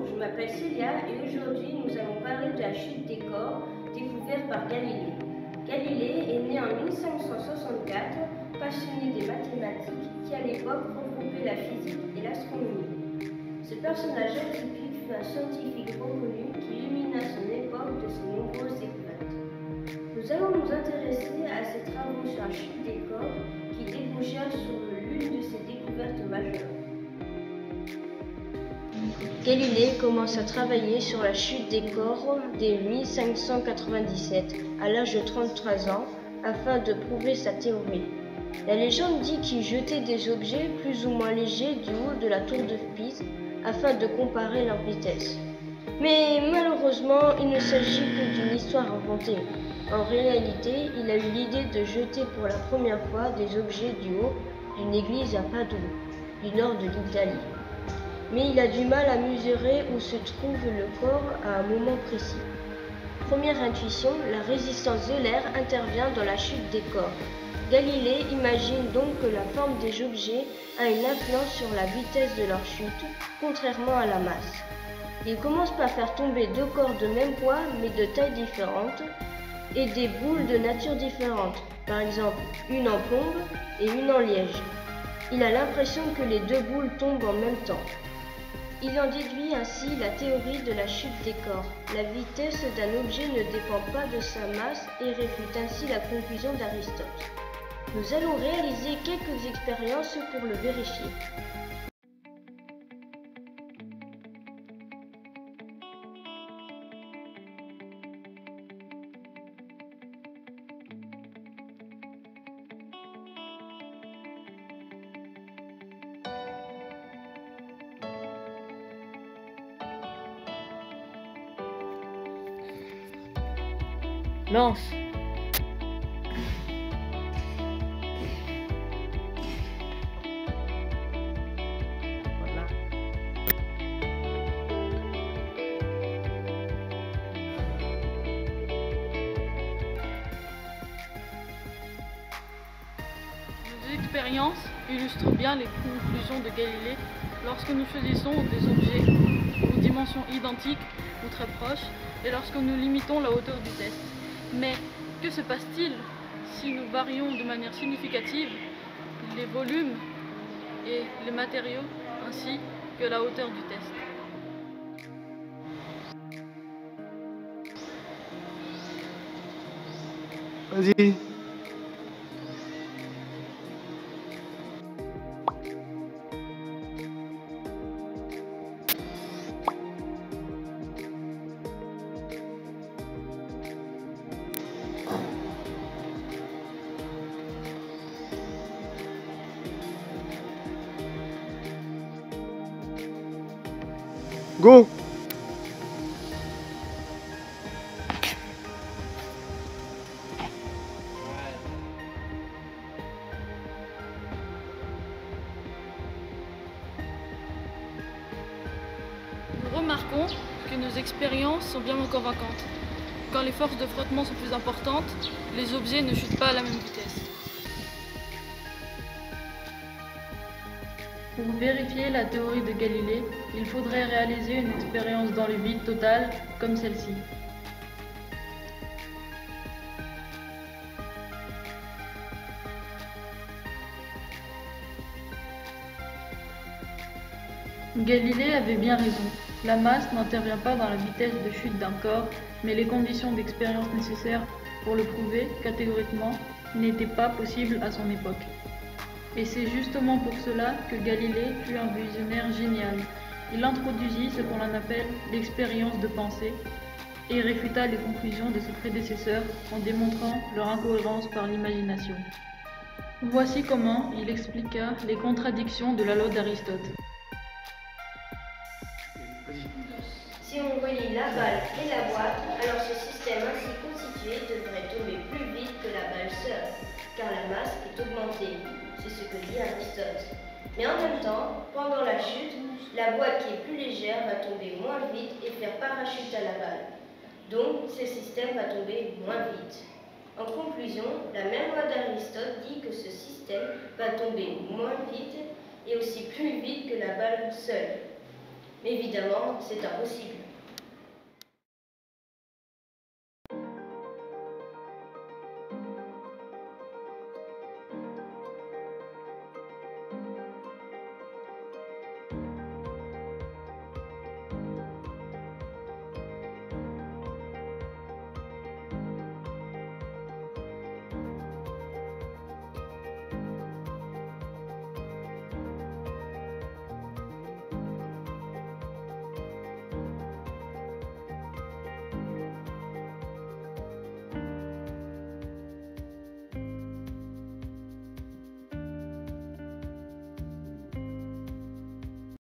je m'appelle Célia et aujourd'hui nous allons parler de la chute des corps découverte par Galilée. Galilée est né en 1564, passionné des mathématiques qui à l'époque regroupaient la physique et l'astronomie. Ce personnage atypique fut un scientifique reconnu qui illumina son époque de ses nombreuses découvertes. Nous allons nous intéresser à ses travaux sur la chute des corps qui débouchèrent sur l'une de ses découvertes majeures. Galilée commence à travailler sur la chute des corps dès 1597, à l'âge de 33 ans, afin de prouver sa théorie. La légende dit qu'il jetait des objets plus ou moins légers du haut de la tour de Pise afin de comparer leur vitesse. Mais malheureusement, il ne s'agit que d'une histoire inventée. En réalité, il a eu l'idée de jeter pour la première fois des objets du haut d'une église à Padoue, du nord de l'Italie. Mais il a du mal à mesurer où se trouve le corps à un moment précis. Première intuition, la résistance de l'air intervient dans la chute des corps. Galilée imagine donc que la forme des objets a une influence sur la vitesse de leur chute, contrairement à la masse. Il commence par faire tomber deux corps de même poids mais de taille différente et des boules de nature différente, par exemple une en plombe et une en liège. Il a l'impression que les deux boules tombent en même temps. Il en déduit ainsi la théorie de la chute des corps. La vitesse d'un objet ne dépend pas de sa masse et réfute ainsi la conclusion d'Aristote. Nous allons réaliser quelques expériences pour le vérifier. Lance. Voilà. Nos expériences illustrent bien les conclusions de Galilée lorsque nous choisissons des objets aux dimensions identiques ou très proches et lorsque nous limitons la hauteur du test. Mais que se passe-t-il si nous varions de manière significative les volumes et les matériaux ainsi que la hauteur du test? Vas-y. Go! Nous remarquons que nos expériences sont bien moins convaincantes. Quand les forces de frottement sont plus importantes, les objets ne chutent pas à la même vitesse. Pour vérifier la théorie de Galilée, il faudrait réaliser une expérience dans le vide total comme celle-ci. Galilée avait bien raison. La masse n'intervient pas dans la vitesse de chute d'un corps, mais les conditions d'expérience nécessaires pour le prouver catégoriquement n'étaient pas possibles à son époque. Et c'est justement pour cela que Galilée fut un visionnaire génial. Il introduisit ce qu'on appelle l'expérience de pensée et réfuta les conclusions de ses prédécesseurs en démontrant leur incohérence par l'imagination. Voici comment il expliqua les contradictions de la loi d'Aristote. Si on relie la balle et la boîte, alors ce système ainsi constitué devrait tomber plus vite que la balle seule, car la masse est augmentée. C'est ce que dit Aristote. Mais en même temps, pendant la chute, la boîte qui est plus légère va tomber moins vite et faire parachute à la balle. Donc, ce système va tomber moins vite. En conclusion, la même loi d'Aristote dit que ce système va tomber moins vite et aussi plus vite que la balle seule. Mais évidemment, c'est impossible.